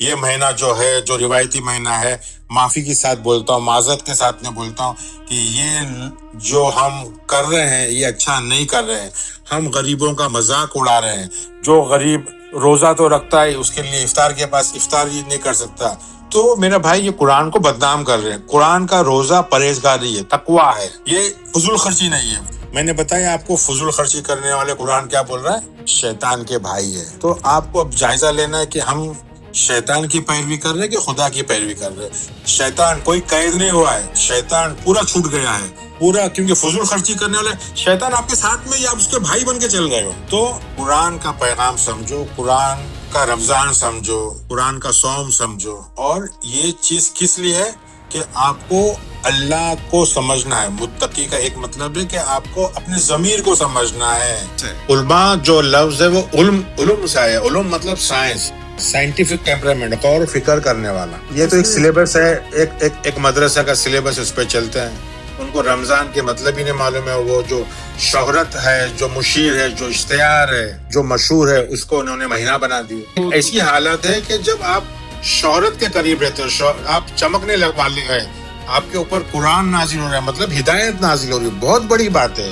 یہ مہینہ جو ہے جو روایتی مہینہ ہے، معافی کے ساتھ بولتا ہوں، معذرت کے ساتھ میں بولتا ہوں کہ یہ جو ہم کر رہے ہیں یہ اچھا نہیں کر رہے ہیں. ہم غریبوں کا مذاق اڑا رہے ہیں. جو غریب روزہ تو رکھتا ہے، اس کے لیے افطار کے پاس افطار ہی نہیں کر سکتا. تو میرا بھائی یہ قرآن کو بدنام کر رہے ہیں. قرآن کا روزہ پرہیزگاری ہے، تقویٰ ہے، یہ فضول خرچی نہیں ہے. میں نے بتایا آپ کو فضول خرچی کرنے والے قرآن کیا بول رہا ہے؟ شیطان کے بھائی ہے. تو آپ کو اب جائزہ لینا ہے کہ ہم شیطان کی پیروی کر رہے ہیں کہ خدا کی پیروی کر رہے ہیں. شیطان کوئی قید نہیں ہوا ہے، شیطان پورا چھوٹ گیا ہے پورا، کیونکہ فضول خرچی کرنے والے شیطان آپ کے ساتھ میں یا آپ اس کے بھائی بن کے چل گئے ہو. تو قرآن کا پیغام سمجھو، قرآن کا رمضان سمجھو، قرآن کا صوم سمجھو. اور یہ چیز کس لیے ہے کہ آپ کو اللہ کو سمجھنا ہے. متقی کا ایک مطلب ہے کہ آپ کو اپنے ضمیر کو سمجھنا ہے. علماء جو لفظ ہے وہ علم سے ہے. علم مطلب سائنس، سائنٹیفک ٹیمپرامنٹ، غور و فکر کرنے والا. یہ تو ایک سلیبس ہے، ایک مدرسہ کا سلیبس، اس پہ چلتے ہیں. ان کو رمضان کے مطلب ہی نہیں معلوم ہے. وہ جو شہرت ہے، جو مشیر ہے، جو اشتہار ہے، جو مشہور ہے، اس کو انہوں نے مہینہ بنا دیا. ایسی حالت ہے کہ جب آپ شہرت کے قریب رہتے ہو، آپ چمکنے والے ہیں، آپ کے اوپر قرآن نازل ہو رہا ہے، مطلب ہدایت نازل ہو رہی ہے، بہت بڑی بات ہے.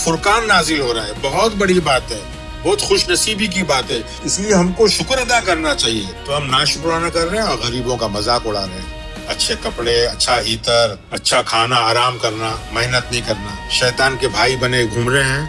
فرقان نازل ہو رہا ہے، بہت بڑی بات ہے، بہت خوش نصیبی کی بات ہے. اس لیے ہم کو شکر ادا کرنا چاہیے. تو ہم ناشکرانہ کر رہے ہیں اور غریبوں کا مذاق اڑا رہے ہیں. اچھے کپڑے، اچھا عطر، اچھا کھانا، آرام کرنا، محنت نہیں کرنا. شیطان کے بھائی بنے گھوم رہے ہیں.